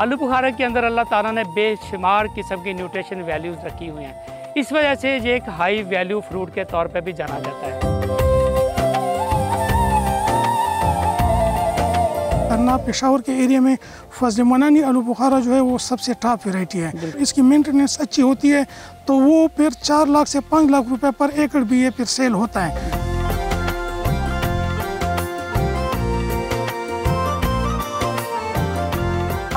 आलू बुखारा के अंदर अल्लाह ताला ने बेशुमार किस्म की न्यूट्रिशन वैल्यूज़ रखी हुई हैं। इस वजह से ये एक हाई वैल्यू फ्रूट के तौर पे भी जाना जाता है। तरनाब पेशावर के एरिया में फजल मनानी आलू बुखारा जो है वो सबसे टॉप वेराइटी है। इसकी मेंटेनेंस अच्छी होती है तो वो फिर 4 लाख से 5 लाख रुपए पर एकड़ भी ये फिर सेल होता है।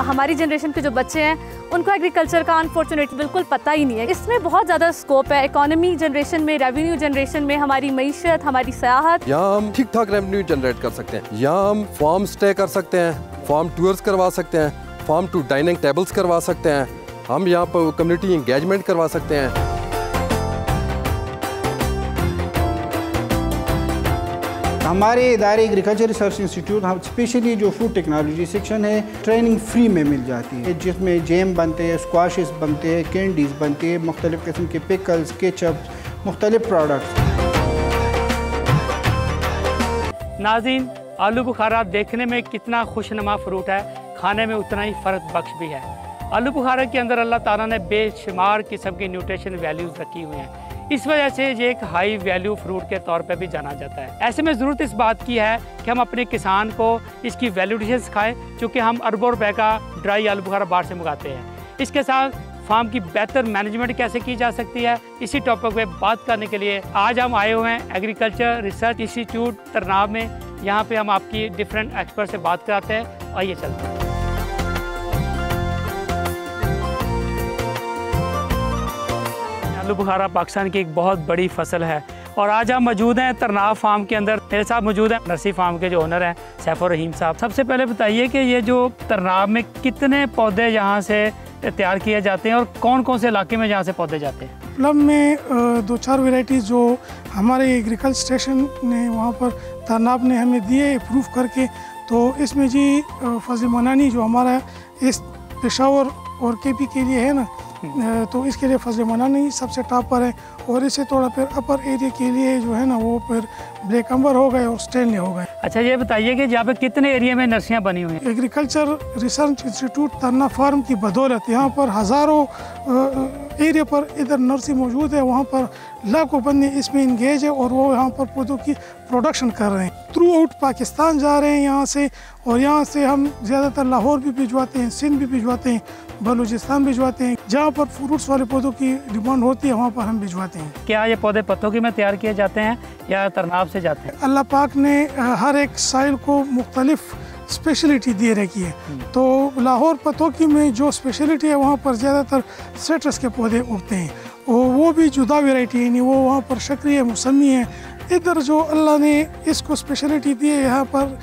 हमारी जनरेशन के जो बच्चे हैं उनको एग्रीकल्चर का अनफॉर्चुनेटली बिल्कुल पता ही नहीं है। इसमें बहुत ज़्यादा स्कोप है इकोनॉमी जनरेशन में, रेवेन्यू जनरेशन में, हमारी मईशत, हमारी सयाहत। यहाँ हम ठीक ठाक रेवेन्यू जनरेट कर सकते हैं। यहाँ हम फार्म स्टे कर सकते हैं, फार्म टूर्स करवा सकते हैं, फार्म टू डाइनिंग टेबल्स करवा सकते हैं, हम यहाँ पर कम्युनिटी इंगेजमेंट करवा सकते हैं। हमारे इदारे एग्रीकल्चर रिसर्च इंस्टीट्यूट, हम स्पेशली जो फूड टेक्नोलॉजी सेक्शन है, ट्रेनिंग फ्री में मिल जाती है, जिसमें जैम बनते हैं, स्क्वाशेस बनते हैं, कैंडीज़ बनती है, मुख्तलिफ़ किस्म के पिकल्स, केचप, मुख्तलिफ प्रोडक्ट्स। नाज़रीन, आलू बुखारा देखने में कितना खुशनुमा फ्रूट है, खाने में उतना ही फ़र्क बख्श भी है। आलू बुखारा के अंदर अल्लाह ताला ने बेशुमार किस्म की न्यूट्रिशन वैल्यूज़ रखी हुई हैं। इस वजह से ये एक हाई वैल्यू फ्रूट के तौर पे भी जाना जाता है। ऐसे में ज़रूरत इस बात की है कि हम अपने किसान को इसकी वैल्यूएशन सिखाएं, चूँकि हम अरबों रुपए का ड्राई आलू बुखारा बाहर से मंगाते हैं। इसके साथ फार्म की बेहतर मैनेजमेंट कैसे की जा सकती है, इसी टॉपिक पे बात करने के लिए आज हम आए हुए हैं एग्रीकल्चर रिसर्च इंस्टीट्यूट तरनाब में। यहाँ पे हम आपकी डिफरेंट एक्सपर्ट से बात कराते हैं। आइए चलते हैं। आलू बुखारा पाकिस्तान की एक बहुत बड़ी फसल है और आज हम मौजूद हैं तरनाब फार्म के अंदर। मेरे साथ मौजूद हैं नर्सरी फार्म के जो ओनर हैं सैफुर रहीम साहब। सबसे पहले बताइए कि ये जो तरनाब में कितने पौधे यहाँ से तैयार किए जाते हैं और कौन कौन से इलाके में यहाँ से पौधे जाते हैं? प्लम में 2-4 वेराइटीज़ जो हमारे एग्रीकल्चर स्टेशन ने वहाँ पर तरनाब ने हमें दिए अप्रूव करके, तो इसमें जी फजल मनानी जो हमारा इस पेशावर और केपी के लिए है ना, तो इसके लिए फजल मनानी सबसे टॉप पर है। और इससे थोड़ा फिर अपर एरिया के लिए जो है ना वो फिर ब्लैक अंबर हो गए और स्टेनले हो गए। अच्छा, ये बताइए कि यहाँ पे कितने एरिया में नर्सरियाँ बनी हुई हैं? एग्रीकल्चर रिसर्च इंस्टीट्यूट तरनाब फार्म की बदौलत यहाँ पर हज़ारों एरिया पर इधर नर्सरी मौजूद है, वहाँ पर लाखों बंदे इसमें इंगेज है और वो यहाँ पर पौधों की प्रोडक्शन कर रहे हैं। थ्रू आउट पाकिस्तान जा रहे हैं यहाँ से, और यहाँ से हम ज़्यादातर लाहौर भी भिजवाते हैं, सिंध भी भिजवाते हैं, बलूचिस्तान भिजवाते हैं। जहाँ पर फ्रूट्स वाले पौधों की डिमांड होती है वहाँ पर हम भिजवाते हैं। क्या ये पौधे पत्तों में तैयार किए जाते हैं या तरनाब से जाते हैं? अल्लाह पाक ने हर एक साइल को मुख्तलिफ स्पेशलिटी दे रखी है। तो लाहौर पतोकी में जो स्पेशलिटी है वहाँ पर ज़्यादातर सिट्रस के पौधे उगते हैं, वो भी जुदा वैरायटी है, नहीं वो वहाँ पर शक्री है, मौसमी है। इधर जो अल्लाह ने इसको स्पेशलिटी दी है यहाँ पर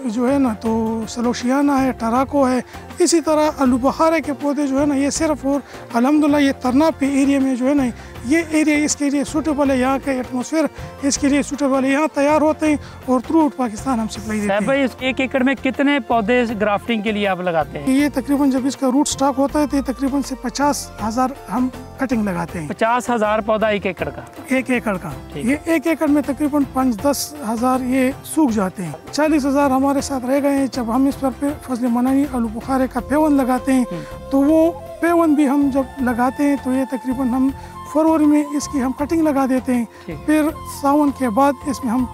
जो है ना, तो सलोशियाना है, टराको है। इसी तरह आलू बुखारा के पौधे जो है ना, ये सिर्फ और अल्हम्दुलिल्लाह ये तरनाब के एरिया में जो है ना, ये एरिया इसके लिए सूटेबल है, यहाँ का एटमॉस्फेयर इसके लिए सूटेबल है, यहाँ तैयार होते हैं और थ्रू आउट पाकिस्तान हम सप्लाई देते हैं। भाई, 1 एकड़ में कितने पौधे ग्राफ्टिंग के लिए आप लगाते हैं? ये तकरीबन जब इसका रूट स्टॉक होता है तो ये तकरीबन से 50,000 हम कटिंग लगाते हैं। 50,000 पौधा 1 एकड़ का? 1 एकड़ का। ये 1 एकड़ में तकरीबन 5-10 हज़ार ये सूख जाते हैं। 40,000 हमारे साथ रह गए हैं। जब हम इस पर फजल मनानी आलू बुखारे का पेवन लगाते हैं, तो वो पेवन भी हम जब लगाते हैं तो ये तकरीबन हम फरवरी में इसकी हम कटिंग लगा देते हैं। फिर सावन के बाद इसमें हम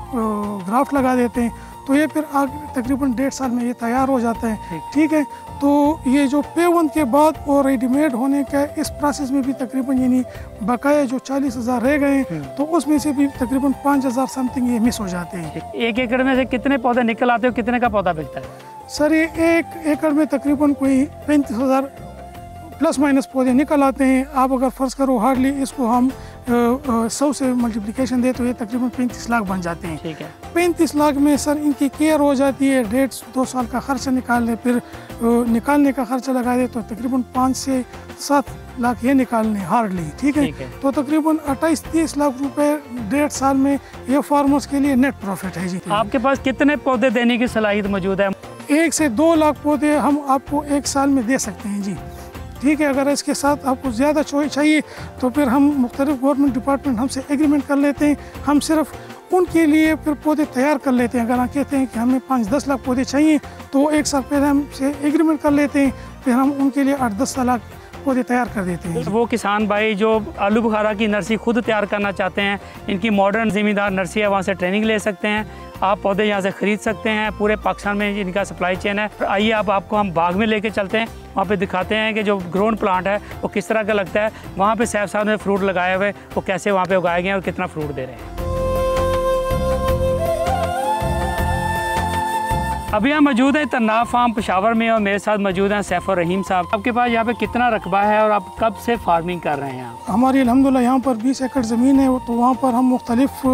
ग्राफ्ट लगा देते हैं, तो ये फिर आगे तकरीबन 1.5 साल में ये तैयार हो जाता है। ठीक है, तो ये जो पेवन के बाद और रेडीमेड होने का इस प्रोसेस में भी तकरीबन यानी बकाया जो 40,000 रह गए हैं, तो उसमें से भी तकरीबन 5,000 समथिंग ये मिस हो जाते हैं। 1 एकड़ में से कितने पौधे निकल आते हो, कितने का पौधा बिकता है? सर, ये 1 एकड़ में तकरीबन कोई 35,000 प्लस माइनस पौधे निकल आते हैं। आप अगर फ़र्ज़ करो हार्डली इसको हम 100 से मल्टीप्लिकेशन दे तो ये तकरीबन 35 लाख बन जाते हैं। ठीक है। 35 लाख में सर इनकी केयर हो जाती है, 1.5-2 साल का खर्चा निकाल ले, फिर निकालने का खर्चा लगा दे तो तकरीबन 5 से 7 लाख ये निकालने हार्डली। ठीक है, तो तकरीबन 28-30 लाख रुपए 1.5 साल में ये फार्मर्स के लिए नेट प्रॉफिट है जी। आपके पास कितने पौधे देने की सलाहियत मौजूद है? 1 से 2 लाख पौधे हम आपको 1 साल में दे सकते हैं जी। ठीक है, अगर इसके साथ आपको ज़्यादा चाहिए तो फिर हम मुख्तलिफ गवर्नमेंट डिपार्टमेंट हमसे एग्रीमेंट कर लेते हैं। हम सिर्फ उनके लिए फिर पौधे तैयार कर लेते हैं। अगर हम कहते हैं कि हमें 5-10 लाख पौधे चाहिए तो एक साल पहले हमसे एग्रीमेंट कर लेते हैं, फिर हम उनके लिए 8-10 लाख पौधे तैयार कर देते हैं। वो किसान भाई जो आलू बुखारा की नर्सरी खुद तैयार करना चाहते हैं, इनकी मॉडर्न ज़मींदार नर्सरी है, वहाँ से ट्रेनिंग ले सकते हैं। आप पौधे यहाँ से ख़रीद सकते हैं। पूरे पाकिस्तान में इनका सप्लाई चेन है। आइए अब आपको हम बाग में लेके चलते हैं, वहाँ पे दिखाते हैं कि जो ग्रोन प्लांट है वो किस तरह का लगता है। वहाँ पे सैफ साहब ने फ्रूट लगाए हुए, वो कैसे वहाँ पे उगाए गए हैं और कितना फ्रूट दे रहे हैं। अभी हम मौजूद है तन्नाब फार्म पेशावर में और मेरे साथ मौजूद हैं सैफ और रहीम साहब। आपके पास यहाँ पे कितना रकबा है और आप कब से फार्मिंग कर रहे हैं? हमारी अल्हम्दुलिल्लाह यहाँ पर 20 एकड़ ज़मीन है, तो वहाँ पर हम मुख्तलिफ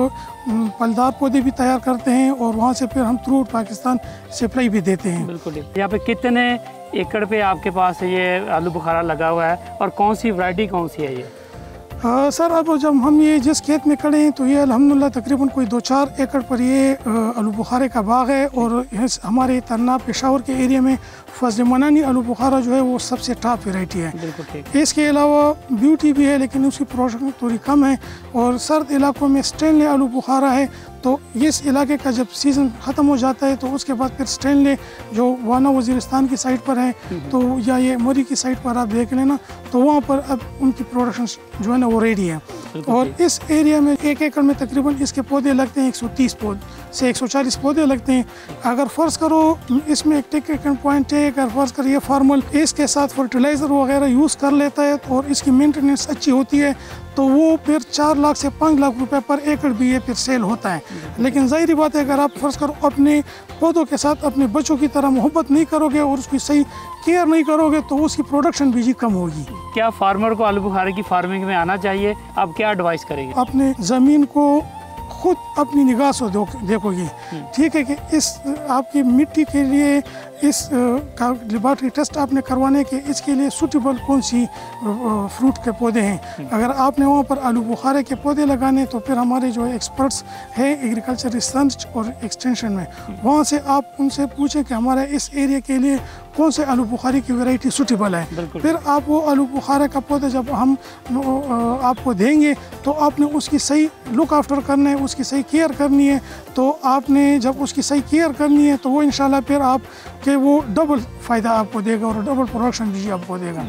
फलदार पौधे भी तैयार करते हैं और वहाँ से फिर हम थ्रू आउट पाकिस्तान सप्लाई भी देते हैं। बिल्कुल। यहाँ पे कितने एकड़ पे आपके पास ये आलू बुखारा लगा हुआ है और कौन सी वैरायटी कौन सी है ये? सर अब जब हम ये जिस खेत में खड़े हैं तो ये अल्हम्दुलिल्लाह तकरीबन कोई 2-4 एकड़ पर ये आलू बुखारे का बाग है और हमारे तन्नाब पेशावर के एरिया में फजल मनानी आलू बुखारा जो है वो सबसे टॉप वेराइटी है। बिल्कुल ठीक। इसके अलावा ब्यूटी भी है लेकिन उसकी प्रोडक्शन थोड़ी कम है, और सर्द इलाकों में स्टेनले आलू बुखारा है। तो इस इलाके का जब सीज़न ख़त्म हो जाता है तो उसके बाद फिर स्टेनले जो वाना वज़ीरिस्तान की साइड पर है तो या ये मरी की साइड पर आप देख लेना, तो वहाँ पर अब उनकी प्रोडक्शन जो है ना वो रेडी है। और इस एरिया में 1 एकड़ में तकरीबन इसके पौधे लगते हैं 130 से 140 पौधे लगते हैं। अगर फ़र्ज़ करो इसमें एक टेक्निकल पॉइंट है, अगर फ़र्ज़ करिए फार्मल इसके साथ फर्टिलाइज़र वगैरह यूज़ कर लेता है और इसकी मेंटेनेंस अच्छी होती है तो वो फिर 4 लाख से 5 लाख रुपए पर एकड़ भी ये फिर सेल होता है। लेकिन ज़ाहिर बात है अगर आप फ़र्ज़ करो अपने पौधों के साथ अपने बच्चों की तरह मोहब्बत नहीं करोगे और उसकी सही केयर नहीं करोगे तो उसकी प्रोडक्शन भी जी कम होगी। क्या फार्मर को आलू बुखारे की फार्मिंग में आना चाहिए? आप क्या एडवाइस करेंगे? अपने ज़मीन को खुद अपनी निगाह से देखोगे, ठीक है, कि इस आपकी मिट्टी के लिए इस का लेबॉरेटरी टेस्ट आपने करवाने के इसके लिए सूटेबल कौन सी फ्रूट के पौधे हैं। अगर आपने वहाँ पर आलू बुखारे के पौधे लगाने तो फिर हमारे जो एक्सपर्ट्स हैं एग्रीकल्चर रिसर्च और एक्सटेंशन में, वहाँ से आप उनसे पूछें कि हमारे इस एरिया के लिए कौन से आलू बुखारे की वैरायटी सूटेबल है। फिर आप वो आलू बुखारे का पौधा जब हम आपको देंगे तो आपने उसकी सही लुक आफ्टर करना है, उसकी सही केयर करनी है। तो आपने जब उसकी सही केयर करनी है तो वो इंशाल्लाह फिर आप के वो डबल फ़ायदा आपको देगा और डबल प्रोडक्शन भी आपको देगा।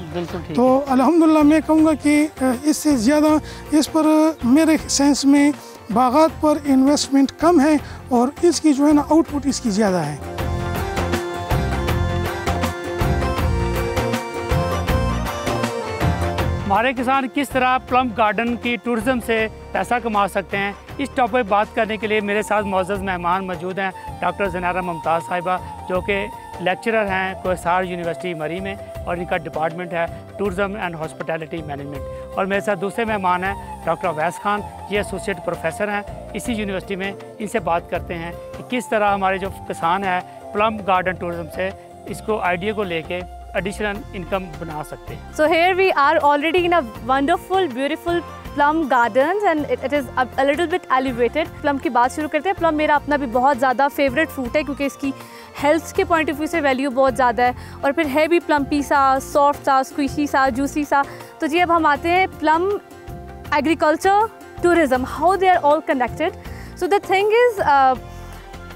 तो अल्हम्दुलिल्लाह मैं कहूँगा कि इससे ज़्यादा इस पर मेरे सेंस में बागात पर इन्वेस्टमेंट कम है और इसकी जो है ना आउटपुट इसकी ज़्यादा है। हमारे किसान किस तरह प्लम गार्डन की टूरिज़्म से पैसा कमा सकते हैं, इस टॉपिक पर बात करने के लिए मेरे साथ मौजूद मेहमान मौजूद हैं डॉक्टर ज़नारा मुमताज़ साहिबा जो कि लेक्चरर हैं कोहिस्सार यूनिवर्सिटी मरी में और इनका डिपार्टमेंट है टूरिज़्म एंड हॉस्पिटैलिटी मैनेजमेंट। और मेरे साथ दूसरे मेहमान हैं डॉक्टर अवैस खान, ये एसोसिएट प्रोफेसर हैं इसी यूनिवर्सिटी में। इनसे बात करते हैं कि किस तरह हमारे जो किसान हैं प्लम गार्डन टूरिज़्म से इसको आइडिया को लेके additional income बना सकते हैं। So here we are already in a wonderful, beautiful plum gardens and it is a little bit elevated. plum की बात शुरू करते हैं। plum मेरा अपना भी बहुत ज़्यादा फेवरेट फ्रूट है क्योंकि इसकी हेल्थ के पॉइंट ऑफ व्यू से वैल्यू बहुत ज़्यादा है और फिर है भी प्लम्पी सा, सॉफ्ट सा, स्क्विशी सा, जूसी सा। तो जी अब हम आते हैं plum agriculture tourism, how they are all connected. So the thing is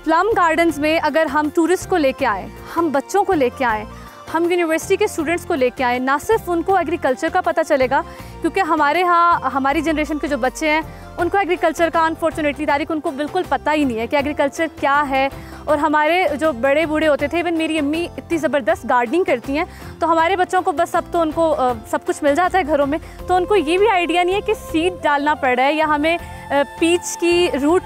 plum gardens में अगर हम टूरिस्ट को लेके आए, हम बच्चों को लेके आए, हम यूनिवर्सिटी के स्टूडेंट्स को लेके आए, ना सिर्फ उनको एग्रीकल्चर का पता चलेगा क्योंकि हमारे यहाँ हमारी जनरेशन के जो बच्चे हैं उनको एग्रीकल्चर का अनफॉर्चुनेटली तारीख उनको बिल्कुल पता ही नहीं है कि एग्रीकल्चर क्या है। और हमारे जो बड़े बूढ़े होते थे, इवन मेरी अम्मी इतनी ज़बरदस्त गार्डनिंग करती हैं तो हमारे बच्चों को बस अब तो उनको सब कुछ मिल जाता है घरों में, तो उनको ये भी आइडिया नहीं है कि सीड डालना पड़ रहा है या हमें पीच की रूट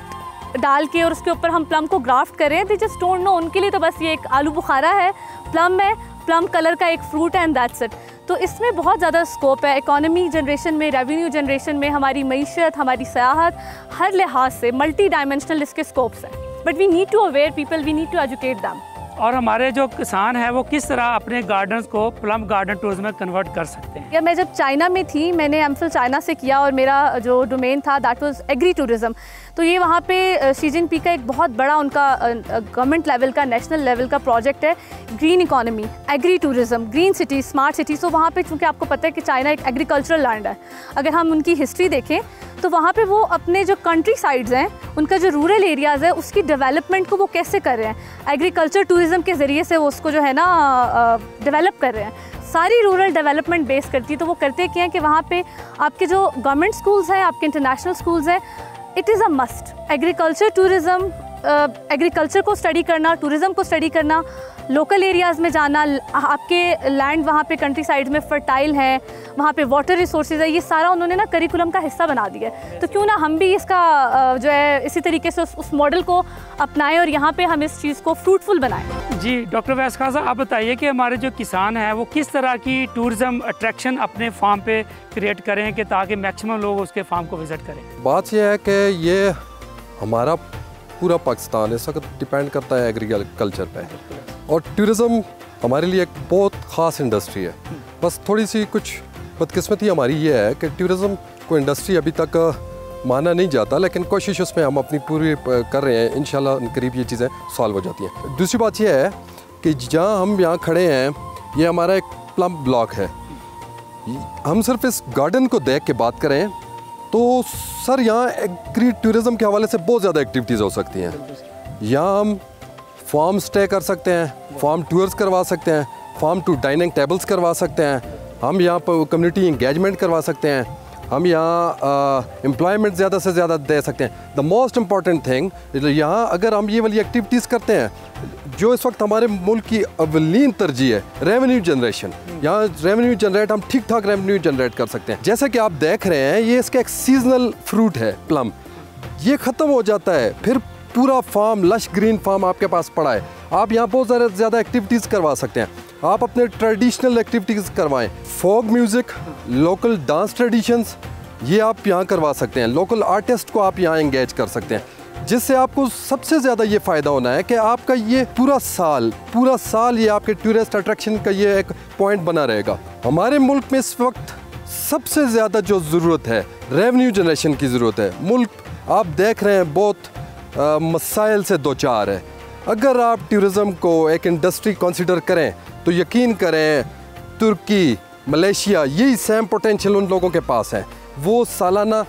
डाल के और उसके ऊपर हम प्लम को ग्राफ्ट करें। They just don't know. उनके लिए तो बस ये एक आलू बुखारा है, प्लम है, प्लम कलर का एक फ्रूट है एंड दैट्स इट। तो इसमें बहुत ज़्यादा स्कोप है इकोनॉमी जनरेशन में, रेवेन्यू जनरेशन में, हमारी मईशत, हमारी सयाहत, हर लिहाज से मल्टी डायमेंशनल इसके स्कोप्स हैं। But we need to aware people, we need to educate them. और हमारे जो किसान हैं वो किस तरह अपने गार्डन्स को प्लम गार्डन टूरिज्म में कन्वर्ट कर सकते हैं? या मैं जब चाइना में थी, मैंने एमफिल चाइना से किया और मेरा जो डोमेन था दैट वाज एग्री टूरिज़म। तो ये वहाँ पे शी जिनपिंग का एक बहुत बड़ा उनका गवर्नमेंट लेवल का, नेशनल लेवल का प्रोजेक्ट है green economy, agri tourism, green city, smart city. So वहाँ पे चूँकि आपको पता है कि चाइना एक एग्रीकल्चरल लैंड है, अगर हम उनकी हिस्ट्री देखें तो वहाँ पे वो अपने जो कंट्री साइड्स हैं उनका जो रूरल एरियाज़ है उसकी डेवलपमेंट को वो कैसे कर रहे हैं, एग्रीकल्चर टूरिज़म के ज़रिए से वो उसको जो है ना डेवलप कर रहे हैं। सारी रूरल डेवलपमेंट बेस करती है। तो वो करते क्या हैं कि वहाँ पे आपके जो गवर्नमेंट स्कूल्स हैं, आपके इंटरनेशनल स्कूल्स हैं, it is a must. Agriculture tourism, agriculture को स्टडी करना, टूरिज़म को स्टडी करना, लोकल एरियाज़ में जाना, आपके लैंड वहाँ पे कंट्री साइड में फर्टाइल है, वहाँ पे वाटर रिसोर्सेज है, ये सारा उन्होंने ना करिकुलम का हिस्सा बना दिया है। तो क्यों ना हम भी इसका जो है इसी तरीके से उस मॉडल को अपनाएं और यहाँ पे हम इस चीज़ को फ्रूटफुल बनाएं। जी डॉक्टर वैस खान साहब, आप बताइए कि हमारे जो किसान हैं वो किस तरह की टूरिज़म अट्रैक्शन अपने फार्म पे क्रिएट करें कि ताकि मैक्सिमम लोग उसके फार्म को विज़िट करें। बात यह है कि ये हमारा पूरा पाकिस्तान इस वक्त डिपेंड करता है एग्रीकल्चर पे, और टूरिज़म हमारे लिए एक बहुत ख़ास इंडस्ट्री है। बस थोड़ी सी कुछ बदकिस्मती हमारी ये है कि टूरिज़म को इंडस्ट्री अभी तक माना नहीं जाता, लेकिन कोशिश उसमें हम अपनी पूरी कर रहे हैं। इंशाल्लाह करीब ये चीज़ें सॉल्व हो जाती हैं। दूसरी बात ये है कि जहाँ हम यहाँ खड़े हैं, ये हमारा एक प्लम ब्लॉक है। हम सिर्फ इस गार्डन को देख के बात करें तो सर यहाँ एग्री टूरिज़म के हवाले से बहुत ज़्यादा एक्टिविटीज़ हो सकती हैं। यहाँ हम फार्म स्टे कर सकते हैं, फार्म टूर्स करवा सकते हैं, फार्म टू डाइनिंग टेबल्स करवा सकते हैं, हम यहाँ पर कम्युनिटी इंगेजमेंट करवा सकते हैं, हम यहाँ एम्प्लॉयमेंट ज़्यादा से ज़्यादा दे सकते हैं। द मोस्ट इम्पॉर्टेंट थिंग, यहाँ अगर हम ये वाली एक्टिविटीज़ करते हैं, जो इस वक्त हमारे मुल्क की अवलीन तरजीह है, रेवेन्यू जनरेशन। यहाँ रेवेन्यू जनरेट, हम ठीक ठाक रेवेन्यू जनरेट कर सकते हैं। जैसे कि आप देख रहे हैं, ये इसका एक सीजनल फ्रूट है प्लम, ये ख़त्म हो जाता है, फिर पूरा फार्म, लश ग्रीन फार्म आपके पास पड़ा है। आप यहाँ बहुत ज़्यादा एक्टिविटीज़ करवा सकते हैं। आप अपने ट्रेडिशनल एक्टिविटीज़ करवाएं, folk music, local dance traditions, ये आप यहाँ करवा सकते हैं। लोकल आर्टिस्ट को आप यहाँ इंगेज कर सकते हैं, जिससे आपको सबसे ज़्यादा ये फ़ायदा होना है कि आपका ये पूरा साल ये आपके टूरिस्ट अट्रैक्शन का ये एक पॉइंट बना रहेगा। हमारे मुल्क में इस वक्त सबसे ज़्यादा जो ज़रूरत है, रेवेन्यू जनरेशन की ज़रूरत है। मुल्क आप देख रहे हैं बहुत मसाइल से दो चार है। अगर आप टूरिज़म को एक इंडस्ट्री कंसिडर करें तो यकीन करें, तुर्की, मलेशिया, यही सेम पोटेंशियल उन लोगों के पास है। वो सालाना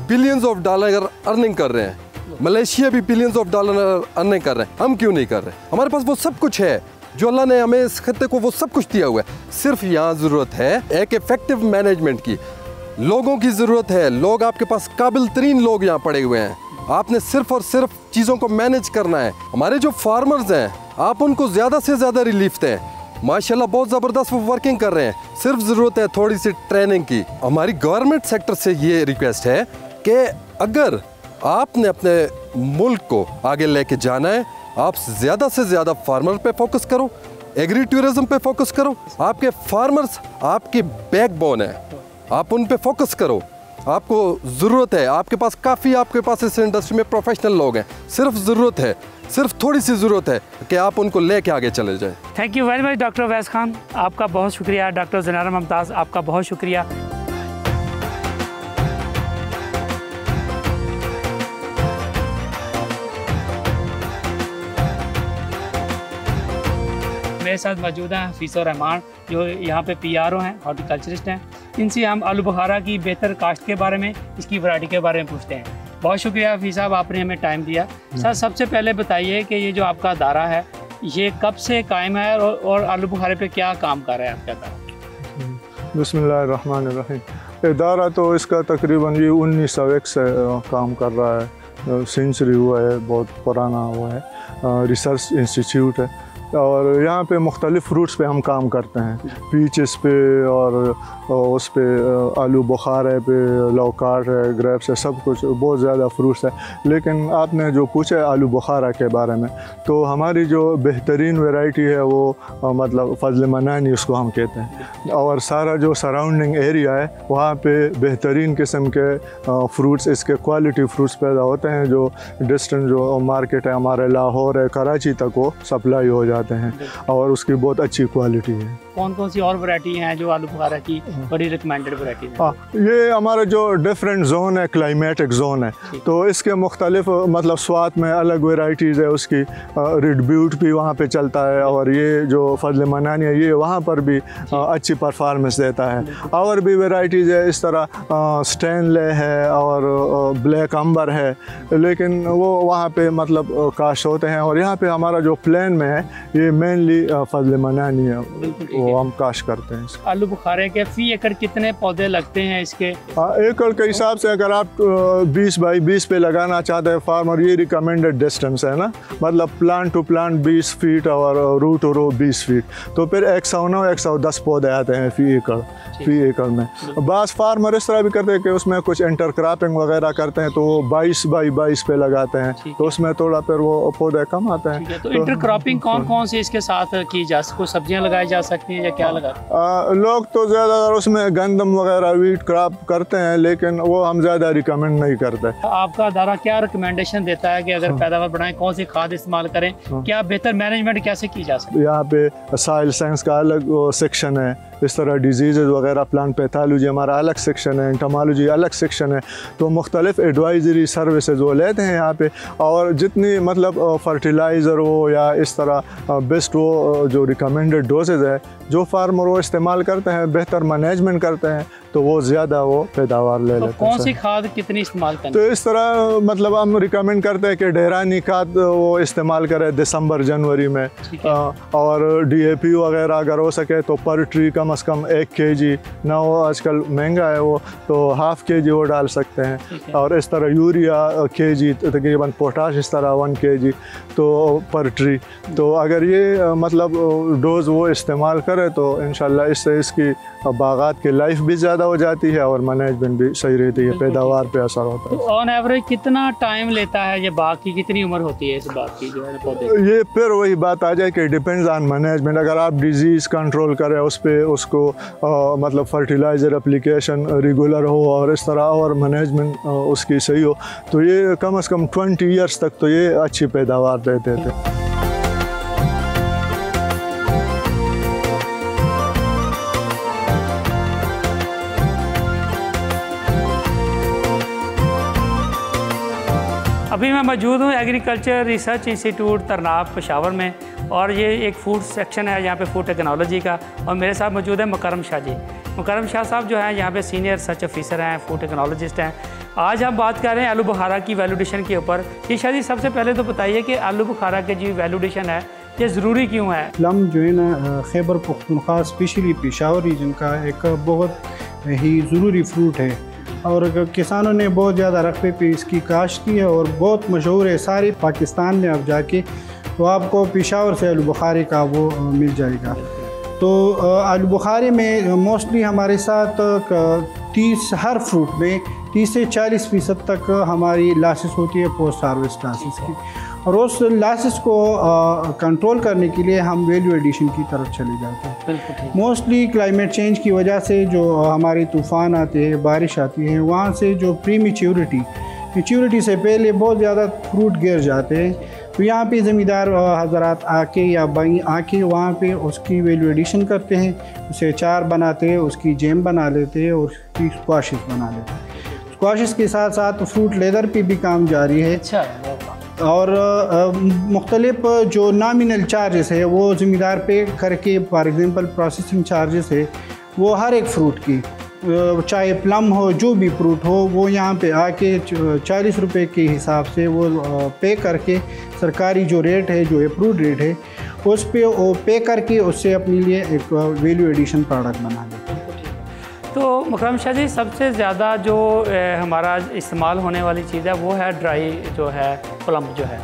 बिलियंस ऑफ डॉलर अर्निंग कर रहे हैं। मलेशिया भी बिलियंस ऑफ डॉलर अर्निंग कर रहे हैं, हम क्यों नहीं कर रहे? हमारे पास वो सब कुछ है जो अल्लाह ने हमें इस खत्ते को वो सब कुछ दिया हुआ है। सिर्फ यहाँ ज़रूरत है एक इफेक्टिव मैनेजमेंट की, लोगों की ज़रूरत है। लोग आपके पास काबिल तरीन लोग यहाँ पड़े हुए हैं, आपने सिर्फ और सिर्फ चीज़ों को मैनेज करना है। हमारे जो फार्मर्स हैं, आप उनको ज़्यादा से ज़्यादा रिलीफ दें। माशाल्लाह बहुत ज़बरदस्त वो वर्किंग कर रहे हैं, सिर्फ ज़रूरत है थोड़ी सी ट्रेनिंग की। हमारी गवर्नमेंट सेक्टर से ये रिक्वेस्ट है कि अगर आपने अपने मुल्क को आगे लेके जाना है, आप ज़्यादा से ज़्यादा फार्मर पे फोकस करो, एग्री टूरिज़म पे फोकस करो। आपके फार्मर्स आपकी बैकबोन है, आप उन पे फोकस करो। आपको ज़रूरत है, आपके पास काफ़ी, आपके पास इस इंडस्ट्री में प्रोफेशनल लोग हैं। सिर्फ ज़रूरत है, सिर्फ थोड़ी सी ज़रूरत है कि आप उनको लेके आगे चले जाएं। Thank you very much doctor वैस खान, आपका बहुत शुक्रिया। डॉक्टर ज़नारा मुमताज़, आपका बहुत शुक्रिया। मेरे साथ मौजूद हैं हफीज़ुर रहमान, जो यहाँ पे PRO हैं, हॉर्टिकल्चरिस्ट हैं। इनसे हम आलू बुखारा की बेहतर काश्त के बारे में, इसकी वैरायटी के बारे में पूछते हैं। बहुत शुक्रिया हफीज़ साहब, आपने हमें टाइम दिया। सर, सबसे पहले बताइए कि ये जो आपका अदारा है, ये कब से कायम है और आलू बुखारे पे क्या काम कर रहा है आपका अदारा? बिस्मिल्लाहिर्रहमानिर्रहीम। इदारा तो इसका तकरीबन ये 1901 से काम कर रहा है। सेंचुरी हुआ है, बहुत पुराना हुआ है, रिसर्च इंस्टीट्यूट है। और यहाँ पे मुख्तलिफ़ फ्रूट्स पे हम काम करते हैं, पीचेस पे और उस पे आलू बुखारे पे, लौकाट है, ग्रेप्स है, सब कुछ, बहुत ज़्यादा फ्रूट्स है। लेकिन आपने जो पूछा है आलू बुखारा के बारे में, तो हमारी जो बेहतरीन वैरायटी है वो मतलब फजल मनानी उसको हम कहते हैं। और सारा जो सराउंडिंग एरिया है वहाँ पे बेहतरीन किस्म के फ्रूट्स, इसके क्वालिटी फ्रूट्स पैदा होते हैं, जो डिस्टेंट जो मार्केट है हमारे लाहौर है, कराची तक वो सप्लाई हो जाता है। जाते हैं और उसकी बहुत अच्छी क्वालिटी है। कौन कौन सी और वैरायटी हैं जो आलू बुखारा की बड़ी रिकमेंडेड वैरायटी है? हाँ, ये हमारा जो डिफरेंट जोन है, क्लाइमेटिक जोन है, तो इसके मुख्तलिफ मतलब स्वाद में अलग वेराइटीज़ है उसकी। रेड ब्यूट भी वहाँ पे चलता है और ये जो फजल मनानी है ये वहाँ पर भी अच्छी परफॉर्मेंस देता है। और भी वेराइटीज़ है इस तरह, स्टैनले है और ब्लैक अंबर है, लेकिन वो वहाँ पे मतलब काश होते हैं। और यहाँ पे हमारा जो प्लान में है ये मेनली फजल मनानी है, वो हम काश करते हैं। आलू बुखारे के फी एकड़ कितने पौधे लगते हैं इसके? एकड़ के हिसाब से अगर आप 20 बाई 20 पे लगाना चाहते हैं फार्मर, ये रिकमेंडेड डिस्टेंस है ना, मतलब प्लांट टू प्लांट 20 फीट और रो टू रो 20 फीट, तो फिर 109-110 पौधे आते हैं फी एकड़ में। बास फार्मर इस तरह भी करते हैं कि उसमें कुछ इंटरक्रॉपिंग वगैरह करते हैं, तो वो 22 बाई 22 पे लगाते हैं, तो उसमें थोड़ा फिर वो पौधे कम आते हैं। तो इंटरक्रॉपिंग कौन कौन सी इसके साथ की जा सकती है? सब्जियां लगाई जा सकती हैं या क्या लगा? लोग तो ज़्यादातर उसमें गंदम वगैरह वीट क्रॉप करते हैं, लेकिन वो हम ज़्यादा रिकमेंड नहीं करते। आपका अदारा क्या रिकमेंडेशन देता है कि अगर पैदावार बढ़ाएं कौन सी खाद इस्तेमाल करें, क्या बेहतर मैनेजमेंट कैसे की जा सकती है? यहाँ पे सॉइल साइंस का अलग सेक्शन है, इस तरह डिजीज़ वगैरह, प्लांट पैथोलॉजी हमारा अलग सेक्शन है, एंटोमोलॉजी अलग सेक्शन है, तो मुख्तलिफ एडवाइजरी सर्विसेज वो लेते हैं यहाँ पे। और जितनी मतलब फर्टिलाइज़र हो या इस तरह बेस्ट वो जो रिकमेंडेड डोजेज है जो फार्मर वो इस्तेमाल करते हैं, बेहतर मैनेजमेंट करते हैं, तो वो ज़्यादा वो पैदावार ले लेते हैं। कौन सी खाद कितनी इस्तेमाल करें? तो इस तरह मतलब हम रिकमेंड करते हैं कि डेरानी खाद वो इस्तेमाल करें दिसंबर जनवरी में, और DAP वगैरह अगर हो सके तो पर ट्री कम से कम 1 kg ना, वो आजकल महंगा है वो, तो ½ kg वो डाल सकते हैं। और इस तरह यूरिया kg तकरीबन, पोटाश इस तरह 1 kg तो पर ट्री। तो अगर ये मतलब डोज वो इस्तेमाल करे तो इंशाल्लाह इससे इसकी बागात की लाइफ भी ज़्यादा हो जाती है और मैनेजमेंट भी सही रहती है, पैदावार पे असर होता है। तो ऑन एवरेज कितना टाइम लेता है ये बाग की, कितनी उम्र होती है इस बाग की जो है पौधे? ये फिर वही बात आ जाए कि डिपेंड्स ऑन मैनेजमेंट। अगर आप डिजीज़ कंट्रोल करें उस पर, उसको मतलब फर्टिलाइज़र एप्लीकेशन रेगुलर हो और इस तरह और मैनेजमेंट उसकी सही हो, तो ये कम से कम 20 ईयर्स तक तो ये अच्छी पैदावार देते थे। अभी मैं मौजूद हूँ एग्रीकल्चर रिसर्च इंस्टीट्यूट तरनाब पेशावर में, और ये एक फूड सेक्शन है यहाँ पे फूड टेक्नोलॉजी का, और मेरे साथ मौजूद है मुकरम शाह जी। मुकरम शाह साहब जो हैं यहाँ पे सीनियर रिसर्च ऑफिसर हैं, फूड टेक्नोलॉजिस्ट हैं। आज हम बात कर रहे हैं आलू बुखारा की वैल्यूडेशन के ऊपर। जी शाह जी, सबसे पहले तो बताइए कि आलू बुखारा की जो वैल्यूडेशन है ये ज़रूरी क्यों है? प्लम जो है ना खैबर पख्तूनख्वा स्पेशली पेशावर रीजन का एक बहुत ही ज़रूरी फ्रूट है, और किसानों ने बहुत ज़्यादा रकबे पे इसकी काश्त की है और बहुत मशहूर है सारे पाकिस्तान में। अब जाके तो आपको पेशावर से आलू बुखारे का वो मिल जाएगा। तो आलू बुखारे में मोस्टली हमारे साथ 30 हर फ्रूट में 30 से 40% तक हमारी लासेस होती है, पोस्ट हार्वेस्ट लासेस की, और उस लासेस को कंट्रोल करने के लिए हम वैल्यू एडिशन की तरफ चले जाते हैं। मोस्टली क्लाइमेट चेंज की वजह से जो हमारे तूफ़ान आते हैं, बारिश आती है, वहाँ से जो प्री मैच्योरिटी से पहले बहुत ज़्यादा फ्रूट गिर जाते हैं। तो यहाँ पे ज़मींदार हज़रात आके या भाई आके वहाँ पे उसकी वैल्यू एडिशन करते हैं, उसे अचार बनाते हैं, उसकी जैम बना लेते हैं और उसकी स्क्वाशेस बना लेते हैं। स्क्वाशेस के साथ साथ फ्रूट लेदर पे भी काम जारी है। अच्छा। और मुख्तलिफ जो नॉमिनल चार्जेस है वो ज़मींदार पे करके, फॉर एग्ज़ाम्पल प्रोसेसिंग चार्जेस है वो हर एक फ्रूट की, चाहे प्लम हो जो भी फ्रूट हो, वो यहाँ पे आके 40 रुपये के हिसाब से वो पे करके सरकारी जो रेट है, जो अप्रूव्ड रेट है, उस पे वो पे करके उससे अपने लिए एक वैल्यू एडिशन प्रोडक्ट बना लेते हैं। तो मुकरम शाह जी, सबसे ज़्यादा जो हमारा इस्तेमाल होने वाली चीज़ है वो है ड्राई जो है प्लम जो है,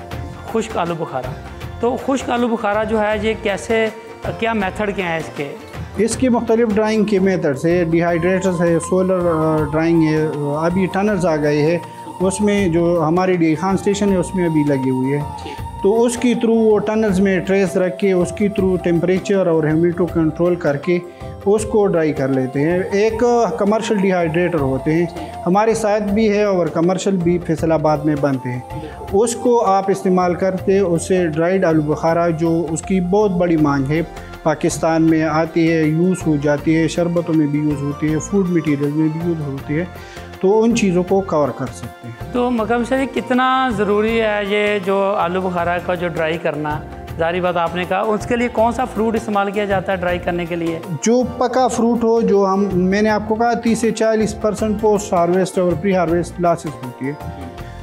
खुश्क आलू बुखारा। तो खुश्क आलू बुखारा जो है ये कैसे, क्या मेथड क्या है इसके मुख्तलिफ ड्राइंग के मेथड्स है, डिहाइड्रेटर्स है, सोलर ड्राइंग है, अभी टनल्स आ गए हैं, उसमें जो हमारे डी खान स्टेशन है उसमें अभी लगी हुई है, तो उसकी थ्रू वो टनल्स में ट्रेस रख के उसकी थ्रू टेम्परेचर और ह्यूमिडिटी कंट्रोल करके उसको ड्राई कर लेते हैं। एक कमर्शियल डिहाइड्रेटर होते हैं, हमारे साथ भी है और कमर्शियल भी फैसलाबाद में बनते हैं। उसको आप इस्तेमाल करके उससे ड्राइड आलू बुखारा, जो उसकी बहुत बड़ी मांग है, पाकिस्तान में आती है, यूज़ हो जाती है, शरबतों में भी यूज़ होती है, फूड मटीरियल में भी यूज़ होती है, तो उन चीज़ों को कवर कर सकते हैं। तो मकरम शाह जी, कितना ज़रूरी है ये जो आलू बुखारा का जो ड्राई करना? ज़ाहिर बात आपने कहा, उसके लिए कौन सा फ्रूट इस्तेमाल किया जाता है ड्राई करने के लिए? जो पका फ्रूट हो, जो मैंने आपको कहा 30 से 40% पोस्ट हार्वेस्ट और प्री हार्वेस्ट लॉसेस होती है,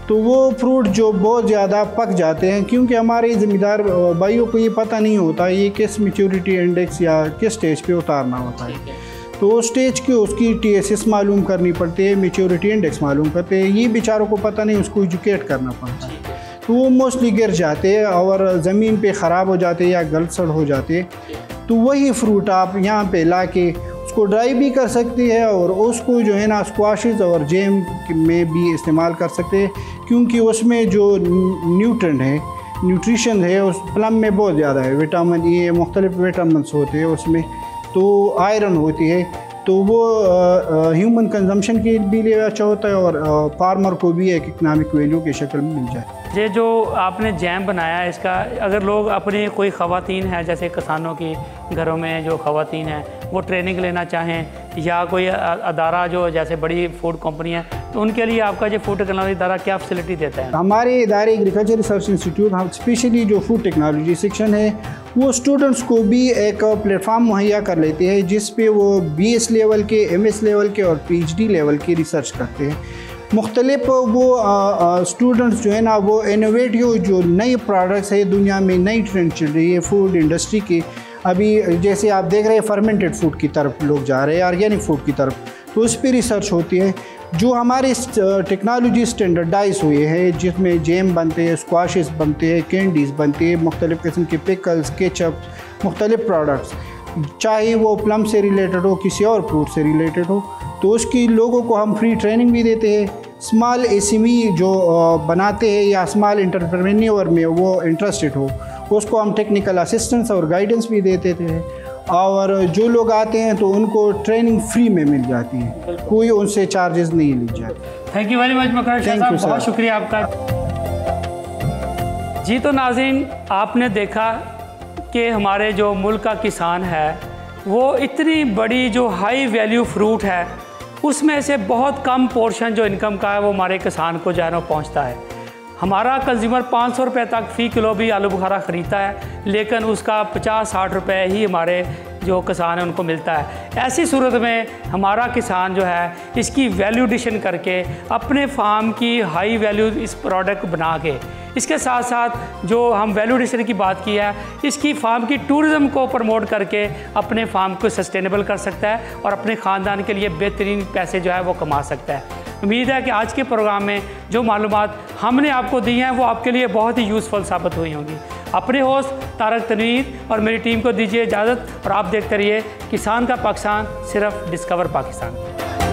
तो वो फ्रूट जो बहुत ज़्यादा पक जाते हैं, क्योंकि हमारे ज़िम्मेदार भाइयों को ये पता नहीं होता ये किस मैच्योरिटी इंडेक्स या किस स्टेज पे उतारना होता है, तो स्टेज के उसकी TSS मालूम करनी पड़ती है, मैच्योरिटी इंडेक्स मालूम करते हैं, ये बेचारों को पता नहीं, उसको एजुकेट करना पड़ता है, तो वो मोस्टली गिर जाते हैं और ज़मीन पे ख़राब हो जाते हैं या गल सड़ हो जाते हैं। तो वही फ्रूट आप यहाँ पे ला के उसको ड्राई भी कर सकते हैं और उसको जो है ना स्क्वाशेस और जैम में भी इस्तेमाल कर सकते हैं, क्योंकि उसमें जो न्यूट्रेंट है, न्यूट्रिशन है उस प्लम में बहुत ज़्यादा है, विटामिन E, मुख्तलिफ विटामिन होते हैं उसमें, तो आयरन होती है, तो वो ह्यूमन कंजम्पशन के भी लिए अच्छा होता है और फार्मर को भी एक इकनॉमिक वैल्यू की शक्ल में मिल जाए। ये जो आपने जैम बनाया है, इसका अगर लोग अपनी कोई ख़वातीन है, जैसे किसानों की घरों में जो ख़वातीन हैं, वो ट्रेनिंग लेना चाहें या कोई अदारा जो जैसे बड़ी फूड कंपनी है, तो उनके लिए आपका जो फूड टेक्नोलॉजी अदारा क्या फैसिलिटी देता है? हमारे इदारे एग्रीकल्चर रिसर्च इंस्टीट्यूट, हम स्पेशली जो फूड टेक्नोलॉजी सेक्शन है, वो स्टूडेंट्स को भी एक प्लेटफार्म मुहैया कर लेते हैं जिस पे वो BS लेवल के, MS लेवल के और PhD लेवल की रिसर्च करते हैं। मुख्तलिफ वो स्टूडेंट्स जो है ना, वो इनोवेटिव जो नई प्रोडक्ट्स है, दुनिया में नई ट्रेंड चल रही है फूड इंडस्ट्री की, अभी जैसे आप देख रहे हैं फर्मेंटेड फूड की तरफ लोग जा रहे हैं, ऑर्गेनिक फूड की तरफ, तो उस पर रिसर्च होती है। जो हमारे टेक्नोलॉजी स्टैंडर्डाइज हुए हैं, जिसमें जैम बनते हैं, स्क्वाशेस बनते हैं, कैंडीज़ बनती है, मुख्तलिफ़ किस्म के पिकल्स, केचप, मुख्तलिफ प्रोडक्ट्स, चाहे वो प्लम से रिलेटेड हो, किसी और फ्रूट से रिलेटेड हो, तो उसकी लोगों को हम फ्री ट्रेनिंग भी देते हैं। स्मॉल SME जो बनाते हैं या स्मॉल एंटरप्रेन्योर में वो इंटरेस्टेड हो, उसको हम टेक्निकल असिस्टेंस और गाइडेंस भी देते थे, और जो लोग आते हैं तो उनको ट्रेनिंग फ्री में मिल जाती है, कोई उनसे चार्जेस नहीं ली जाते। Thank you very much मकरम Shah साहब, बहुत शुक्रिया आपका। जी तो नाज़रीन, आपने देखा कि हमारे जो मुल्क का किसान है, वो इतनी बड़ी जो हाई वैल्यू फ्रूट है, उसमें से बहुत कम पोर्शन जो इनकम का है वो हमारे किसान को जो है ना पहुँचता है। हमारा कंज्यूमर 500 रुपये तक फ़ी किलो भी आलू बुखारा ख़रीदता है, लेकिन उसका 50-60 रुपये ही हमारे जो किसान है उनको मिलता है। ऐसी सूरत में हमारा किसान जो है इसकी वैल्यू एडिशन करके अपने फार्म की हाई वैल्यू इस प्रोडक्ट बना के, इसके साथ साथ जो हम वैल्यू एडिशन की बात की है, इसकी फार्म की टूरिज़म को प्रमोट करके अपने फार्म को सस्टेनेबल कर सकता है और अपने ख़ानदान के लिए बेहतरीन पैसे जो है वो कमा सकता है। उम्मीद है कि आज के प्रोग्राम में जो मालूमात हमने आपको दी हैं वो आपके लिए बहुत ही यूज़फुल साबित हुई होंगी। अपने होस्ट तारक तनवीर और मेरी टीम को दीजिए इजाज़त और आप देखते रहिए किसान का पाकिस्तान, सिर्फ डिस्कवर पाकिस्तान।